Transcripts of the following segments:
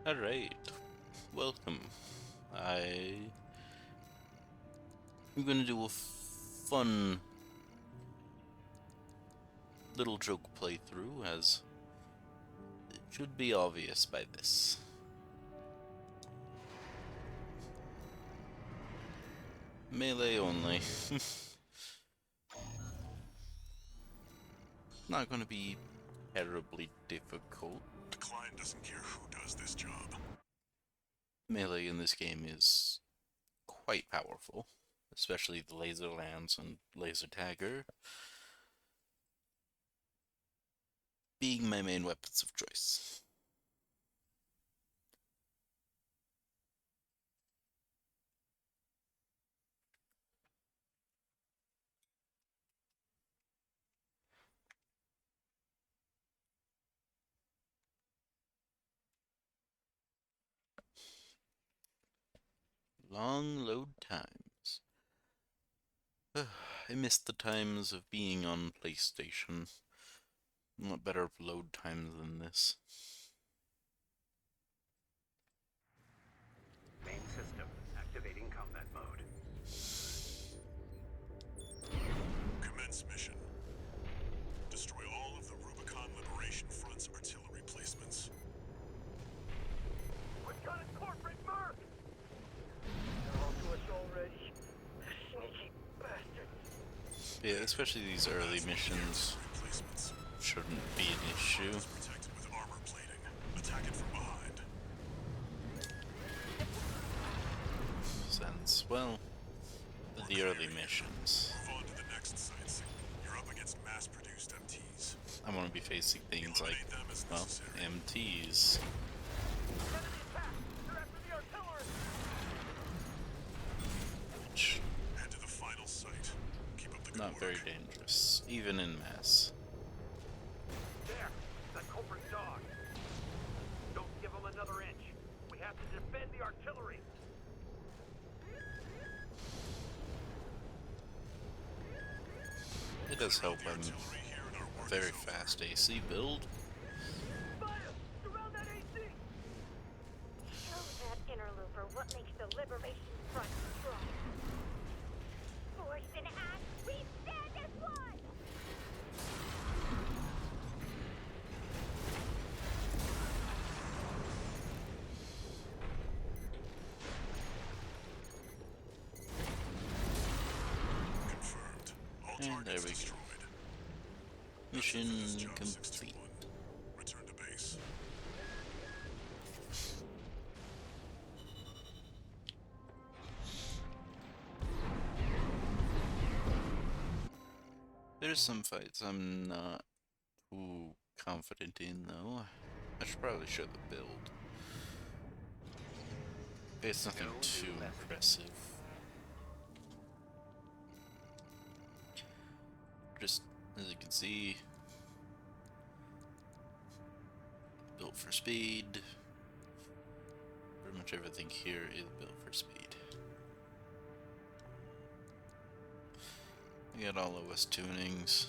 Alright, welcome. I'm gonna do a fun little joke playthrough, as it should be obvious by this. Melee only. Not gonna be terribly difficult. The client doesn't care who does this job. Melee in this game is quite powerful, especially the laser lance and laser dagger being my main weapons of choice. Long load times. I miss the times of being on PlayStation. What better load times than this? Main system activating combat mode. Commence mission. Destroy all of the Rubicon Liberation Front's artillery placements. We've got a corporate merc! They're all to us already. Sneaky bastards. Yeah, especially these early missions Replacements. shouldn't be an issue. It's protected with armor plating. Attack it from behind. Since, well, the early missions. Move on to the next site. You're up against mass-produced MTs. I'm gonna be facing things like, Eliminate them as well, necessary. MTs. Enemy attack! They're after the artillery! Which, Head to the final site. Keep up the good not work. very dangerous, even in mass. There! That culprit dog! Don't give them another inch. We have to defend the artillery! It does help I'm Artillery here and our a work very is over. fast AC build. Fire! Surround that AC! Show that interloper what makes the Liberation Front strong. Force and act, we stand as one! Confirmed. All And targets there we go. destroyed. Mission That's it for this job, complete. 621. Return to base. There's some fights I'm not too confident in, though. I should probably show the build. It's nothing No too new message. impressive. Just, as you can see, built for speed. Pretty much everything here is built for speed. I got all OS tunings.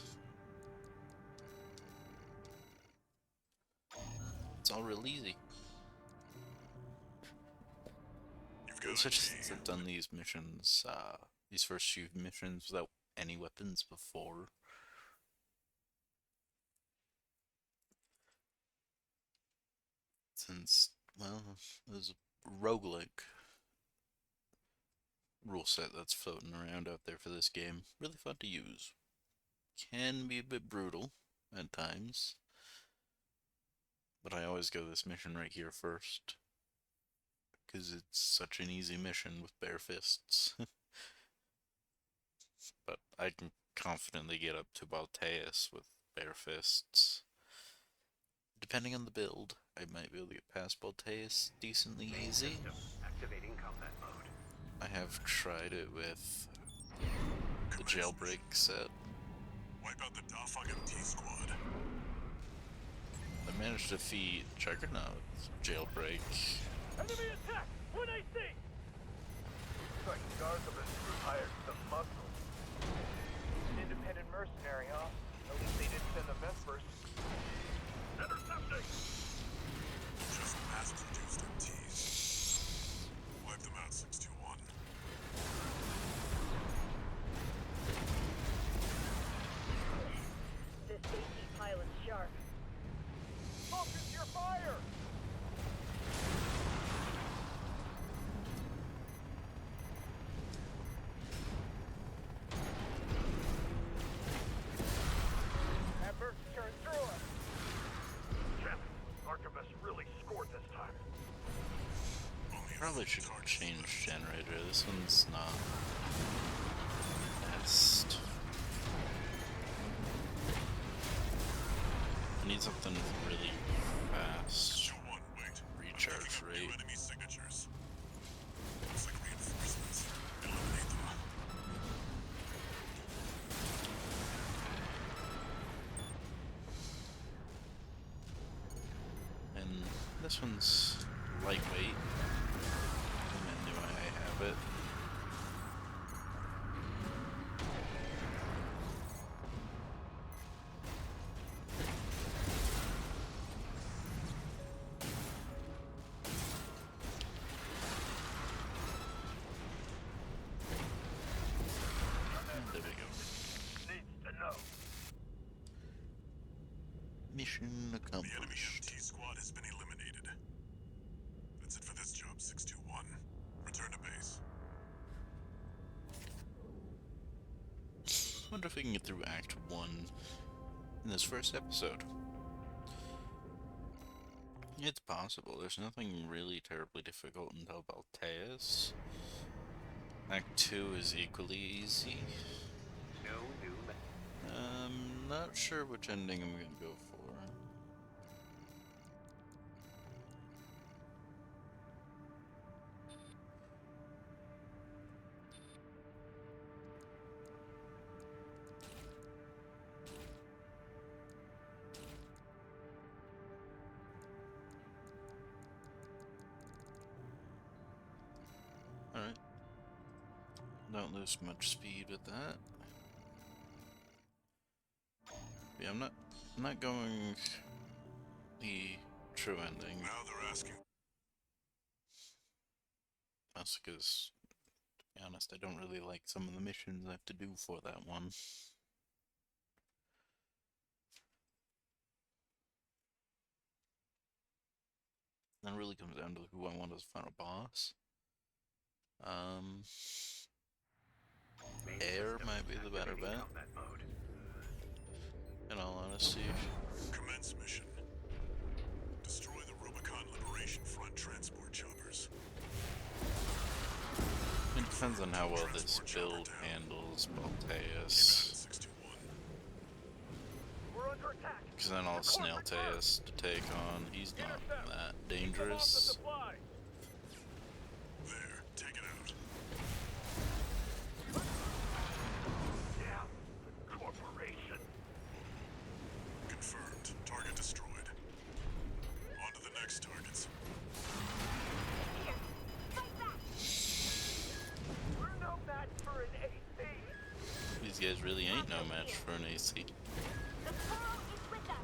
It's all real easy. You've got Such a since I've done these missions, these first few missions without any weapons before. Since, well, there's a roguelike rule set that's floating around out there for this game. Really fun to use. Can be a bit brutal at times. But I always go this mission right here first. Because it's such an easy mission with bare fists. But I can confidently get up to Balteus with bare fists. Depending on the build, I might be able to get past Balteus decently Main easy. system activating combat mode. I have tried it with the Commence jailbreak set. Wipe out the Dafang MT squad. I managed to defeat Juggernaut jailbreak. Enemy attack! 1 AC! Like guards have been hired to muscle. Independent mercenary, huh? At least they didn't send the Vespers. Intercepting! Just mass-produced Probably should change generator. This one's not best. I need something really fast. 2-1, wait. Recharge rate. New enemy signatures. Looks like reinforcements. Eliminate them. And this one's lightweight. And do I have it? There we go. Needs to know. Mission The enemy accomplished. MT squad has been eliminated. That's it for this job, 621. Return to base. Wonder if we can get through Act 1 in this first episode. It's possible. There's nothing really terribly difficult until Balteus. Act 2 is equally easy. No new Not sure which ending I'm gonna go for. Alright. Don't lose much speed with that. Yeah, I'm not going the true ending. Now they're asking. That's because, to be honest, I don't really like some of the missions I have to do for that one. That really comes down to who I want as a final boss. Air might be the better bet, in all honesty. Commence mission. Destroy the Rubicon Liberation Front transport choppers. It depends on how well this build handles Balteus. 621. We're under attack. Because then I'll snail Teus to take on. He's not that dangerous. There, take it out. Damn the corporation. Confirmed. Target destroyed. On to the next targets. Here, fight back! We're no match for an AC. These guys really ain't no match for an AC. The Toro is with us!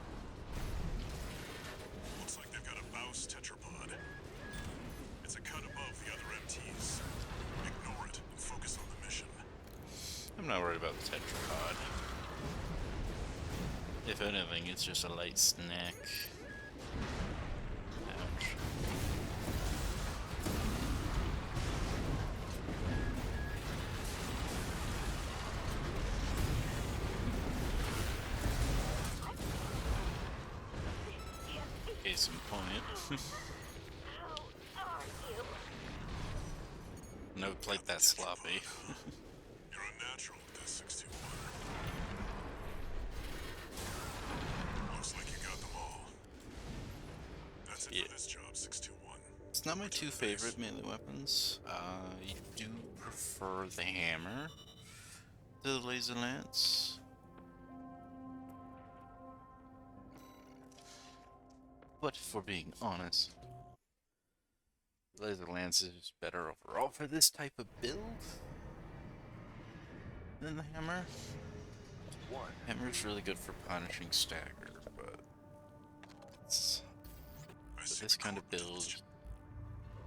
Looks like they've got a Baus tetrapod. It's a cut above the other MTs. Ignore it and focus on the mission. I'm not worried about the tetrapod. If anything, it's just a light snack. Ouch. Case in point. How are you? No plate that sloppy. You're unnatural with this 621. Looks like you got them all. That's it Yeah. for this job, 621. It's not my two favorite melee weapons. I do prefer the hammer to the laser lance. But if we're being honest, laser lance is better overall for this type of build than the hammer. One. Hammer's really good for punishing stagger, but it's, I for see this kind of coordinates.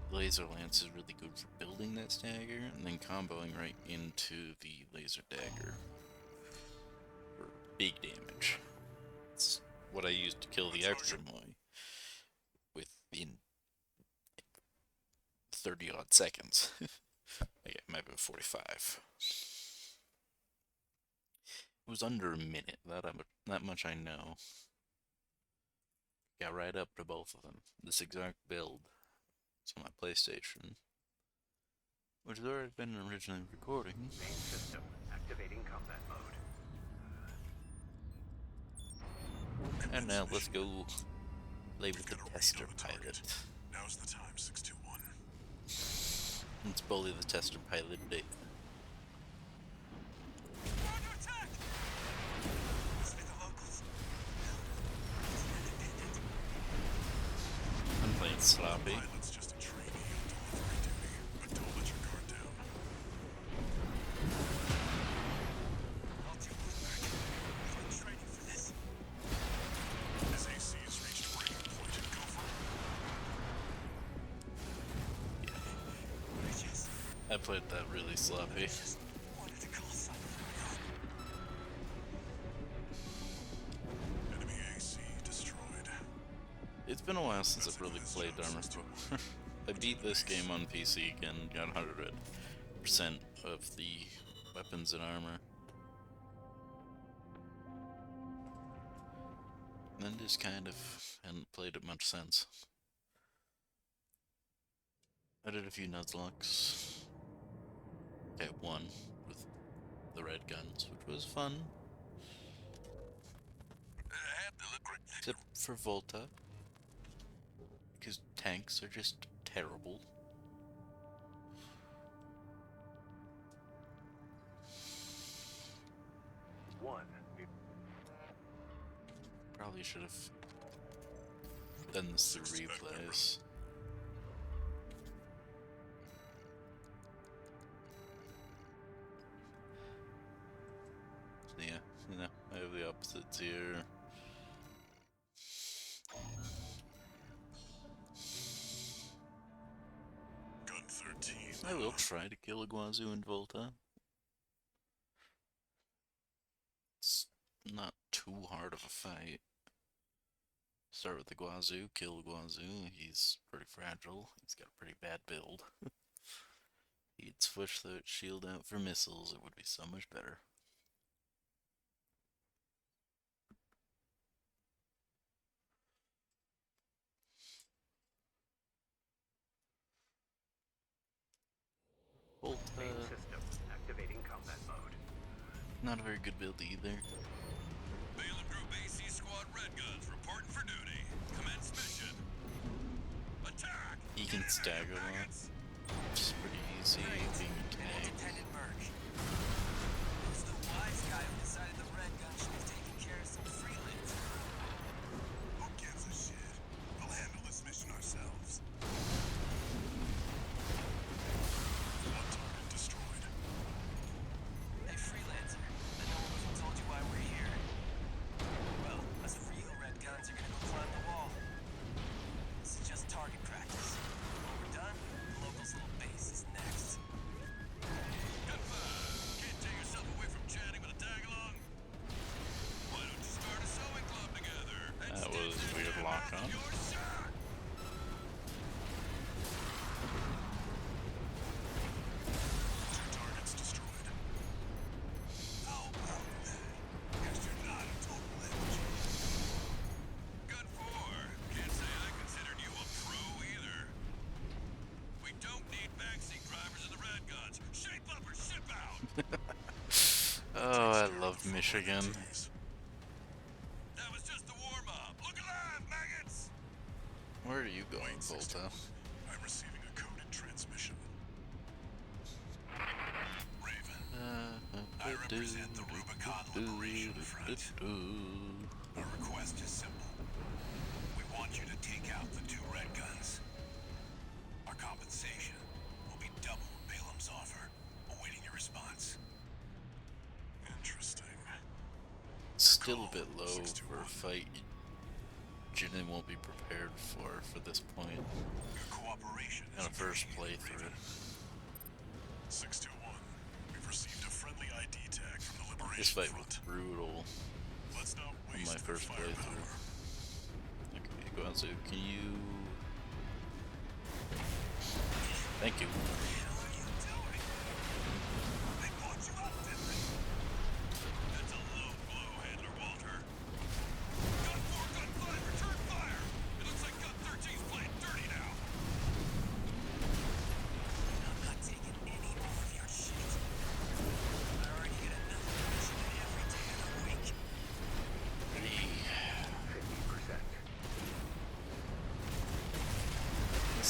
build, laser lance is really good for building that stagger and then comboing right into the laser dagger for big damage. It's what I used to kill the Extremoy within 30 odd seconds. Okay, it might have been 45. It was under a minute. That much I know. Got right up to both of them. This exact build. It's on my PlayStation. which has already been originally recording. Main system activating combat mode. And now let's go play with the Got a read tester on the target. pilot. Now's the time, 621. Let's bully the tester pilot a bit. Under attack! Must be the locals. I'm playing sloppy. Pilot's just a trainee on delivery duty, but don't let your guard down. I'll take Bloomberg. I've been training for this. As AC has reached breaking point in Gopher. I played that really sloppy. Wanted to call something. Enemy AC destroyed. It's been a while since I've really played Armor Core. I beat this game on PC again, got 100% of the weapons and armor. And then just kind of hadn't played it much since. I did a few Nuzlocks. Okay, one with the red guns, which was fun. Except for Volta. Because tanks are just terrible. One. Probably should have done this through replays. So yeah, you know, I have the opposites here. Gun 13. I will try to kill Iguazu and Volta. It's not too hard of a fight. Start with Iguazu, kill Iguazu. He's pretty fragile. He's got a pretty bad build. He'd switch the shield out for missiles, it would be so much better. Volta, Main system activating combat mode. not a very good build either. Balaam Group AC Squad Red Guns reporting for duty. Commence mission. Attack! He can stagger a lot, which is pretty easy being a tank. Independent merc. Who's the wise guy who decided the red gun should have taken care of some freelance? Who gives a shit? We'll handle this mission ourselves. One target destroyed. Hey, freelancer. I know who told you why we're here. Well, us real red guns are gonna go climb the wall. This is just target practice. When we're done, the locals' little base is next. Gunfire! Can't take yourself away from chatting with a tag-along? Why don't you start a sewing club together? And That stitch was this weird damn lock earth on. with your shirt! Two targets destroyed. Oh, guess you're not a total edge. Gun 4. Can't say I considered you a pro either. We don't need backseat drivers in the red guns. Shape up or ship out! Oh, I love Michigan. That was just the warm-up. Look alive, maggots! Where are you going, Volta? I'm receiving a coded transmission. Raven, I represent the Rubicon Liberation Front. Our request is simple. We want you to take out the two red guns. Our compensation will be double Balaam's offer. Awaiting your response. Interesting. Still a bit low for a fight Jinnen won't be prepared for this point. Your cooperation On is a first appreciated, playthrough. Raven. 621. We've received a friendly ID tag from the Liberation This fight Front. was brutal Let's not on waste my their first firepower. playthrough. Okay, Iguazu, can you... Thank you. They bought you up, didn't they? That's a low blow, Handler Walter. Gun 4, Gun 5, return fire! It looks like Gun 13's playing dirty now. I'm not taking any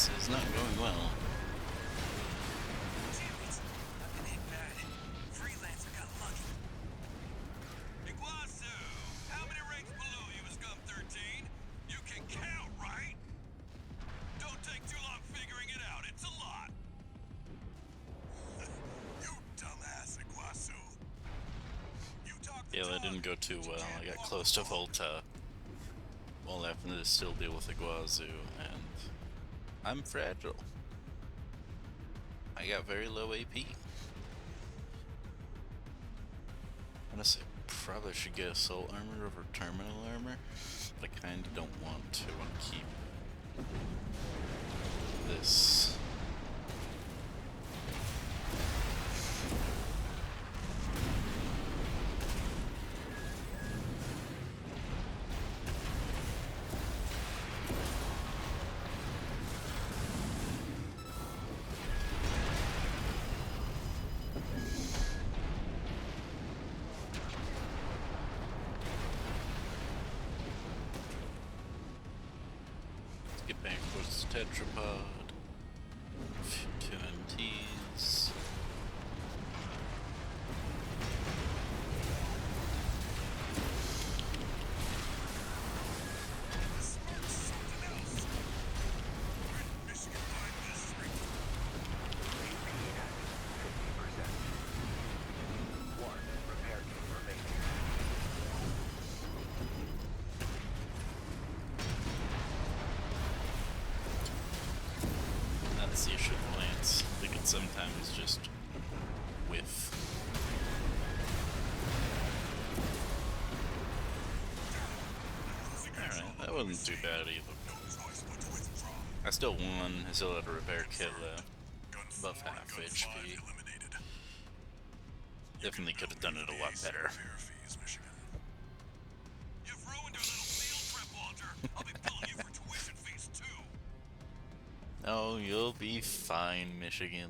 This is not going well. Damn it. I've been hit bad. Freelancer got lucky. Iguazu, how many ranks below you is Gum 13? You can count, right? Don't take too long figuring it out. It's a lot. You dumbass, Iguazu. You talk the Yeah, that talk, didn't go too but you well. can't I got walk close to the walk. Volta while having to still deal with Iguazu, and I'm fragile. I got very low AP. Honestly, probably should get assault armor over terminal armor, but I kinda don't want to. I want to keep this. Let's get back towards the tetrapod. Two MTs. Spark's something else. When Michigan line this ring. AP at 50%. One repair team remaining. That's the issue with Lance. They can sometimes just whiff. Alright, that wasn't too bad either. No choice but to withdraw. I still won. I still had a repair kit left. Gun Above 4 and half Gun HP. 5 eliminated. Definitely could have done it a lot better. Repair fees, Michigan. You've ruined our little field trip, Walter. I'll be billing you for tuition fees too. Oh, you'll be fine, Michigan.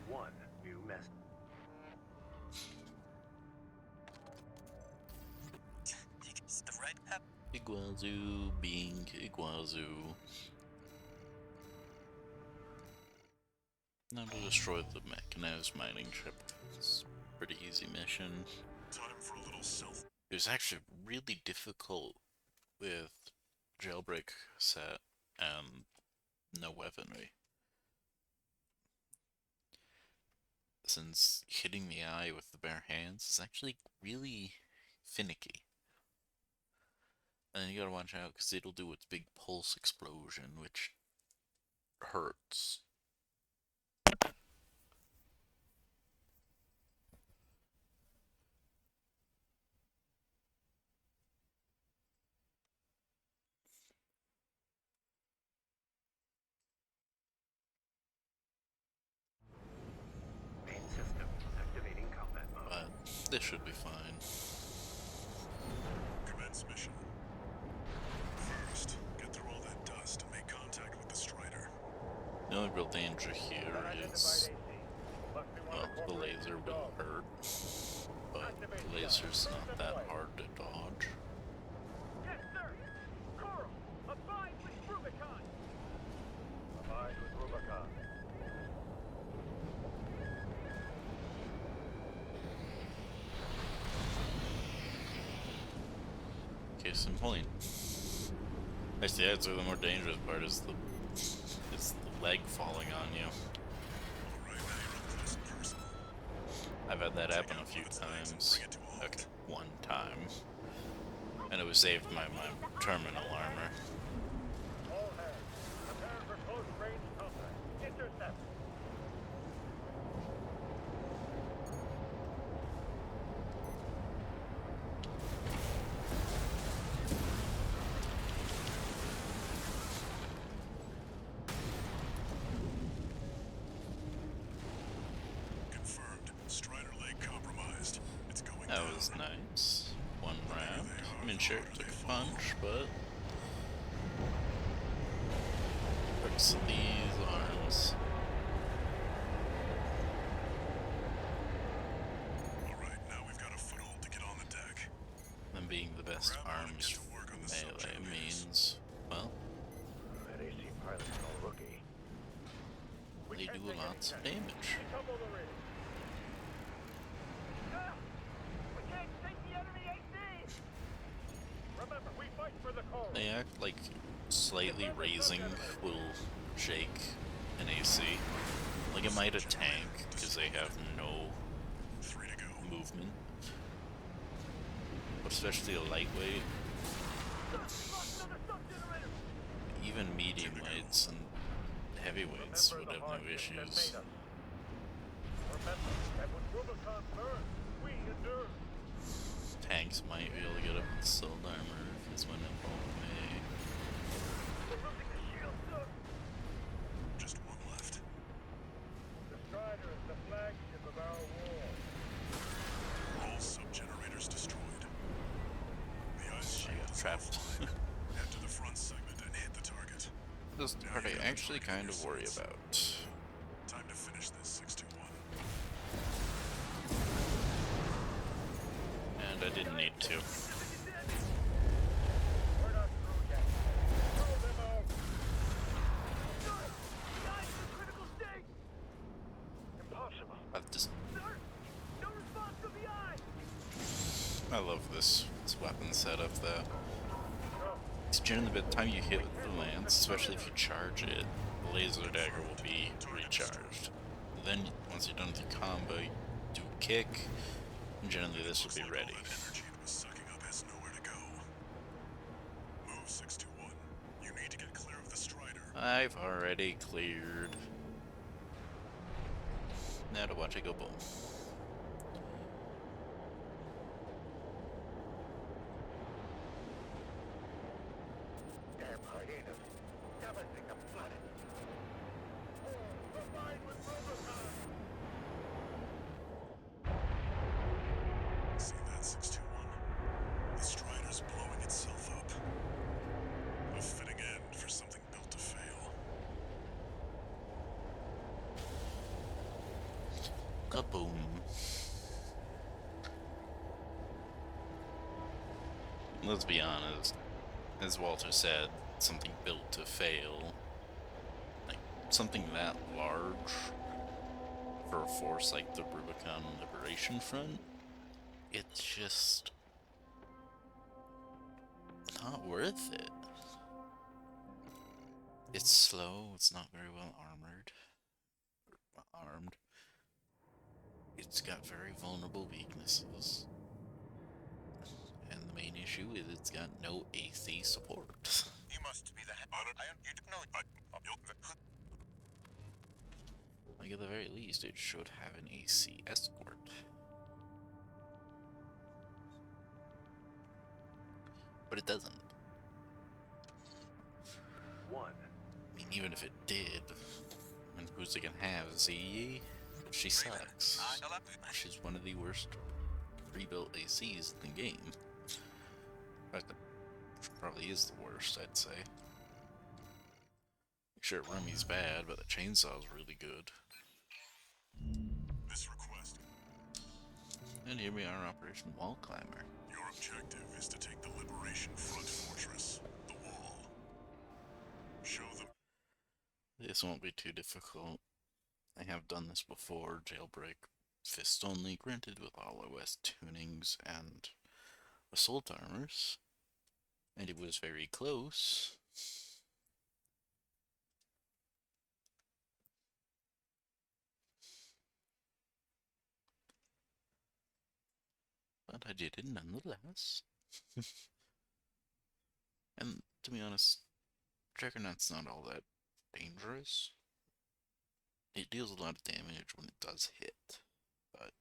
One new mess. Is the red pep? Iguazu being Iguazu. Now to destroy the mechanized mining ship. It's a pretty easy mission. Time for a little self. It was actually really difficult with jailbreak set and no weaponry. Since hitting the eye with the bare hands is actually really finicky. And then you gotta watch out because it'll do its big pulse explosion, which hurts. Main system activating combat mode. But this should be fine. Commence mission. First, get through all that dust and make contact with the Strider. The only real danger here Unidentified is, AC. Must be one well, of the the corporation's laser will dogs. hurt, but the laser's not that hard to dodge. Yes, sir. Coral, abide with Rubicon. Abide with Rubicon. Case in point. Actually, that's the more dangerous part is the leg falling on you. Alright, now you're up close and personal. I've had that happen a few times. Okay, one time. And it was saved by my terminal armor. All hands, prepare for close range combat. Intercept. Confirmed. Strider leg compromised. It's going That down. was nice. One round. mean, sure, it took a punch, but looks at these arms. Alright, now we've got a foothold to get on the deck. Them being the best arms for melee means, well, That AC pilot's no rookie. they do lots of damage. Tumble the rig. We can't take the enemy AC! Remember, we fight for the cause. They act like slightly raising will shake an AC. Like it might a tank, because they have no 3 to go. movement. But especially a lightweight, even medium weights and heavyweights would have no issues. Remember that when Rubicon burns, we endure. Tanks might be able to get up with soul armor if it's when it falls away. We're losing the shield, sir. Just one left. The Strider is the flagship of our war. All sub-generators destroyed. The ice I shield got is trapped. offline. Head to the front segment and hit the target. This is the part I actually kind of worry about. Time to finish this 621. And I didn't need to. We're not through yet. Throw them out. Sir, the ice is in critical state. Impossible. I've just, Sir, no response to the eye. I love this weapon setup that No. it's generally by the time you hit with the lance, especially if you charge it, the laser dagger will be recharged. Then once you're done with your combo, you do a kick, and generally this will be ready. All that energy it was sucking up has nowhere to go. Move 621. You need to get clear of the Strider. I've already cleared. Now to watch it go boom. Damn hyenas. Damaging the planet. Oh, combined with Rubicon. See that 621? The Strider's blowing itself up. A fitting end for something built to fail. Kaboom. Let's be honest, as Walter said, something built to fail. Like, something that large for a force like the Rubicon Liberation Front, it's just not worth it. It's slow, it's not very well armed. It's got very vulnerable weaknesses. And the main issue is it's got no AC support. You must be the Like at the very least, it should have an AC escort. But it doesn't. One. I mean, even if it did, and who's it gonna have? Zee? She sucks. She's one of the worst rebuilt ACs in the game. In fact, she probably is the worst, I'd say. Sure, Rummy's bad, but the chainsaw's really good. This request. And here we are, Operation Wall Climber. Your objective is to take the Liberation Front fortress, the Wall. Show them. This won't be too difficult. I have done this before, Jailbreak Fist Only, granted with all OS tunings and assault armors. And it was very close. But I did it nonetheless. And to be honest, Juggernaut's not all that dangerous. It deals a lot of damage when it does hit, but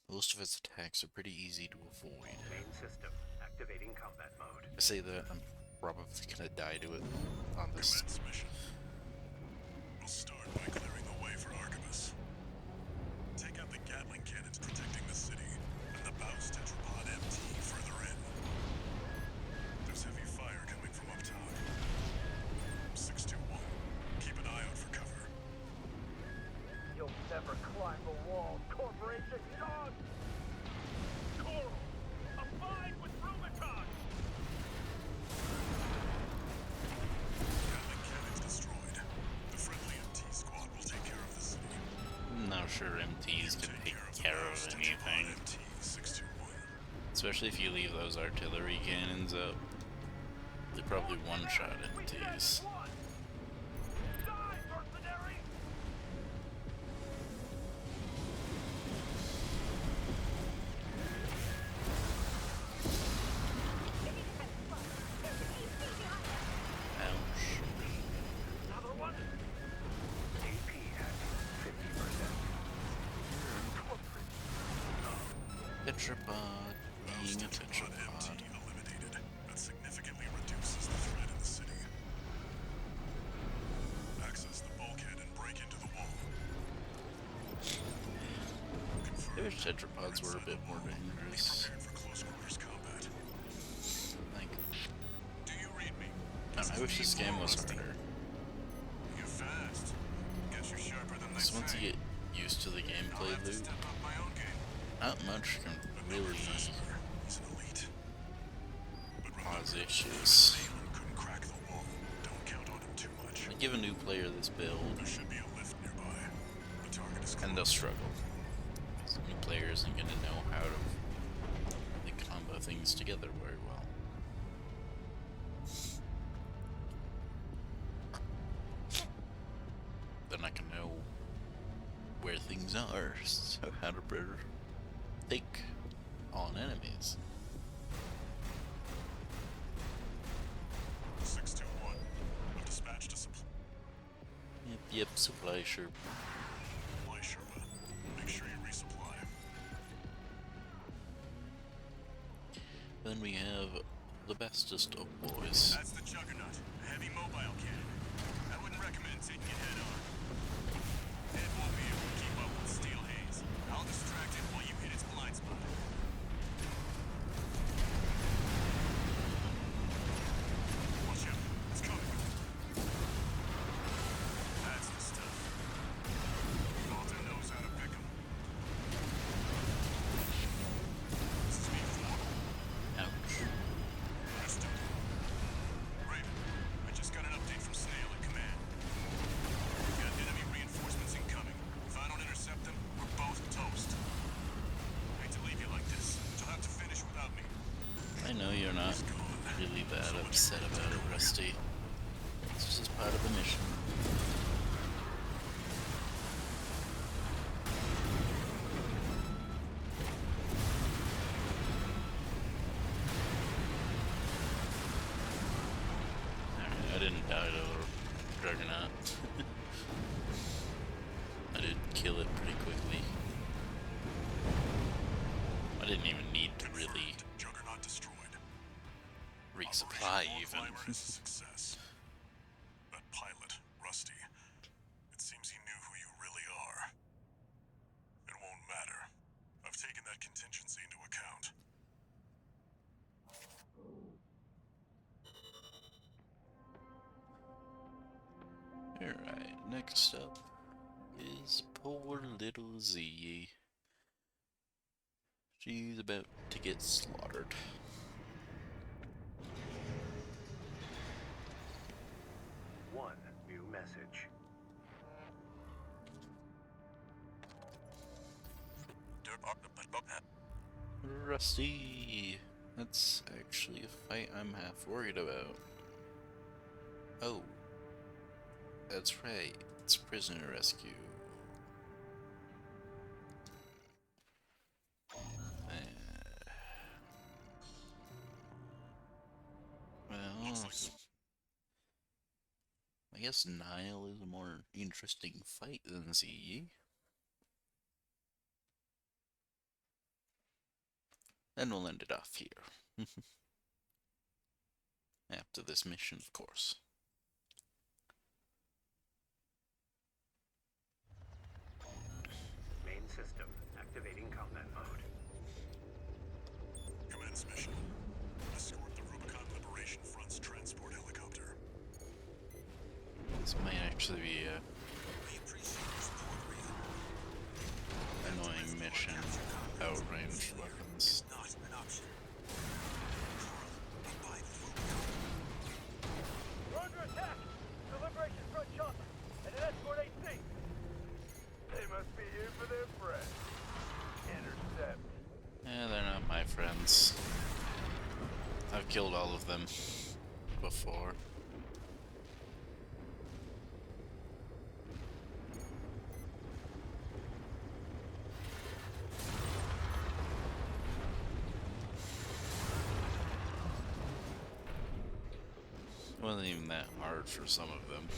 most of its attacks are pretty easy to avoid. Main system activating combat mode. I say that, I'm probably gonna die to it on this. Commence mission. We'll start by clearing the way for Archibus. Take out the Gatling cannons protecting the city, and the Baus Tetrapod MT further in. climb the walls, Corporation dog! Coral! Abide with Rubicon! Gatling cannons destroyed. The friendly MT squad will take care of the city. I'm not sure MTs can take care of anything. MT 621. Especially if you leave those artillery cannons up. They probably one-shot MTs. Die, mercenary! Ouch. Another one? AP at 50%. Tetrapod being a MT tetrapod. eliminated. That significantly reduces the threat in the city. Access the bulkhead and break into the wall. I wish tetrapods were a bit more dangerous. Prepared for close quarters combat. Like, Do you read me? I don't know, I wish this game was harder. You're fast. Guess you're sharper than they Because once say. you get used to the I'll gameplay have to loop, step up my own game. not much can But no really professor. He's an elite. But cause remember, issues. Balin couldn't crack the wall. Don't count on him too much. I give a new player this build, There should be a lift nearby. The target is and they'll close. struggle. Because new player isn't going to know how to like, combo things together very well. They're not going to know where things are, so how to take on enemies. 621. I've dispatched a supply Yep, supply sure. Sherma. Make sure you resupply. Then we have the bestest of boys. That's the Juggernaut, a heavy mobile cannon. I wouldn't recommend taking it head on. It won't be able to keep up with Steel Haze. I'll distract it while you hit its blind spot. Watch out, it's coming. That's the stuff. Dalton knows how to pick 'em. This is me 4. Ouch. Understood. Raven, I just got an update from Snail at command. We've got enemy reinforcements incoming. If I don't intercept them, we're both toast. Hate to leave you like this, but you'll have to finish without me. I know you're not really that upset about it, Rusty. It's just part of the mission. Alright, I didn't die to the Juggernaut. I did kill it pretty quickly. I didn't even need to really Juggernaut destroyed. resupply Operation even. Wallclimber is a success. That pilot, Rusty, it seems he knew who you really are. It won't matter. I've taken that contingency into account. Alright, next up is poor little Z. She's about to get slaughtered. One new message. Rusty! That's actually a fight I'm half worried about. Oh. That's right, it's prisoner rescue. Well, I guess Nile is a more interesting fight than Z. Then we'll end it off here. After this mission, of course. Main system activating combat mode. Commence mission. Escort the Rubicon Liberation Front's transport helicopter. This might actually be a We appreciate your support, Raven. ammunition, outranged weapons. Not an option. We're under attack! The Liberation Front chopper and an escort AC! They must be here for their friends. Intercept. They're not my friends. I've killed all of them before. It wasn't even that hard for some of them.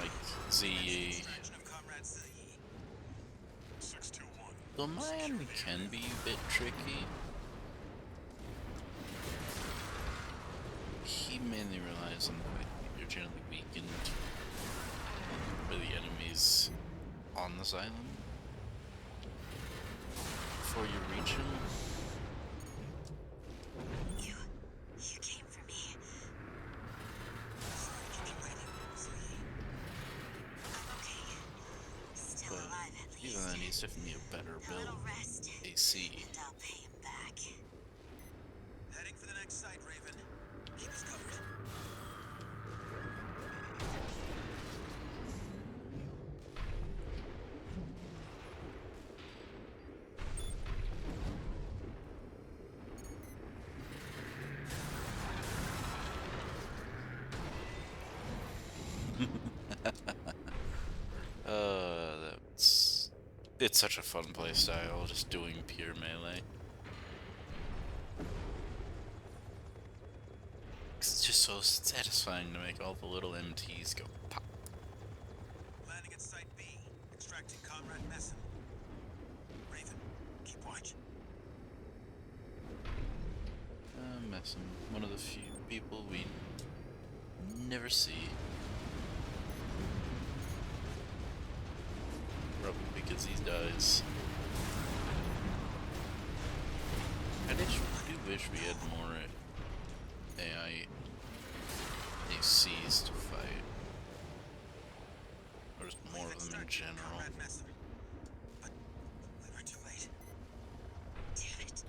Like ZE. Extraction of Comrade ZE. 621. The man can be a bit tricky. He mainly relies on the fact that you're generally weakened by the enemies on this island before you reach him. You came for me. Sorry to keep you waiting, ZE. I'm okay. Still But alive at least. even then, he's definitely a better A build. little rest, AC. and I'll pay him back. Heading for the next site, Raven. Keep us covered. It's such a fun playstyle, just doing pure melee. It's just so satisfying to make all the little MTs go pop. Landing at Site B. Extracting Comrade Messin. Raven, keep watch. Messin, one of the few people we never see. Probably because he dies. I do wish we had more AI ACs to fight. Or just more of them in general. Comrade Messin. But we were too late. Damn it.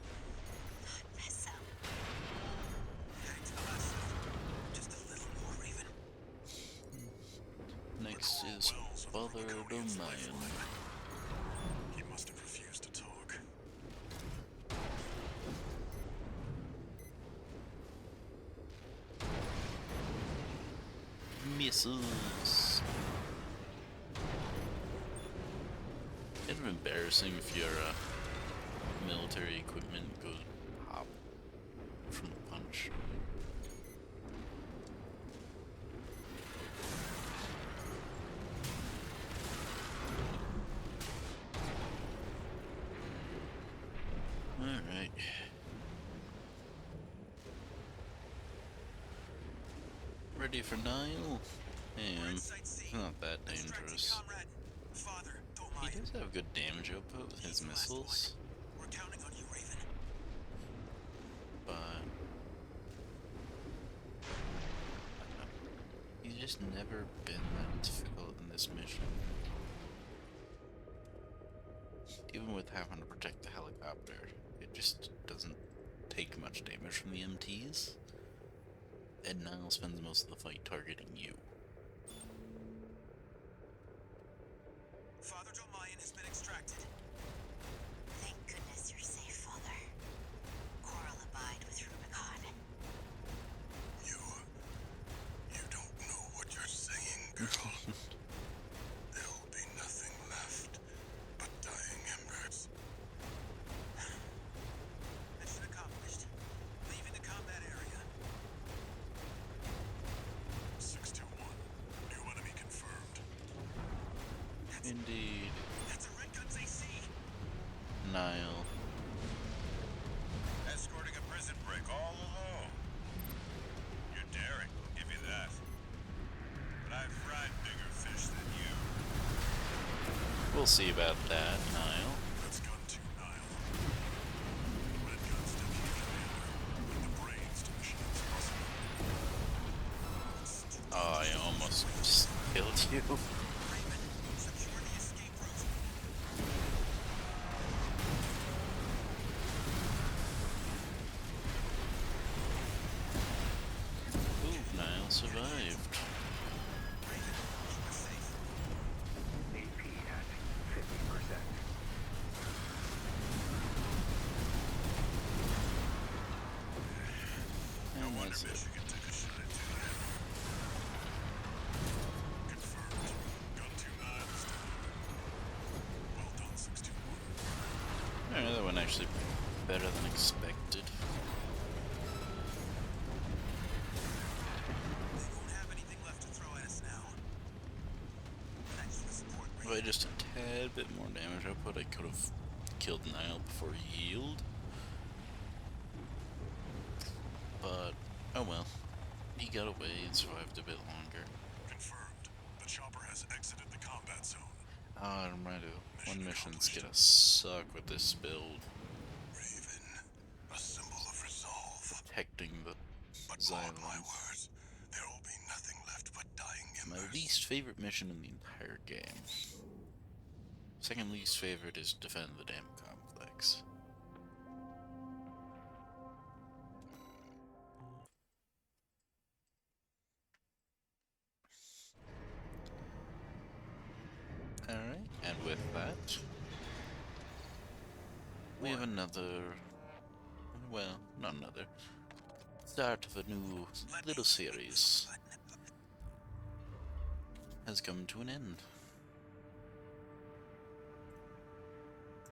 Not mess up. Heading to the last site. Just a little more, Raven. Next is Father Domain. He must have refused to talk. Misses. Kind of embarrassing if your military equipment goes pop from a punch. Alright. Ready for Nile? We're in And Site C. it's not that Extracting dangerous. Comrade. Father, don't He mind. does have good damage output with his He's the last missiles, one. We're counting on you, Raven. but he's just never been that difficult in this mission. Even with having to protect the helicopter, it just doesn't take much damage from the MTs. And Nile spends most of the fight targeting you. Father Domayan has been extracted. Thank goodness you're safe, Father. Coral abide with Rubicon. You don't know what you're saying, girl. There'll be nothing left but dying embers. Mission accomplished. Leaving the combat area. 621. New enemy confirmed. Indeed, That's a Red Guns AC. Nile. Escorting a prison break all alone. You're daring, I'll give you that. But I've fried bigger fish than you. We'll see about that, Nile. Let's gun to Nile. Red Gun's deputy commander, with the brains to machines possible. Oh, I almost just killed you. Raven, secure the escape route. wonder that's it. Michigan took a shot at 2-9. Confirmed. Gun 2-9 is down. Well done, 621. Alright, that one actually better than expected. They won't have anything left to throw at us now. Thanks for the support, If I just a tad bit more damage output, I could have killed Nile before he healed. But, oh well. He got away and survived a bit longer. Confirmed. The chopper has exited the combat zone. Ah, reminder, one Mission mission's accomplished. gonna suck with this build. Raven, a symbol of resolve. Protecting the But mark my Xylons. words, there will be nothing left but dying My embers. least favorite mission in the entire game. Second least favorite is defend the damn complex. Alright, and with that, we have another, well, not another, start of a new little series has come to an end.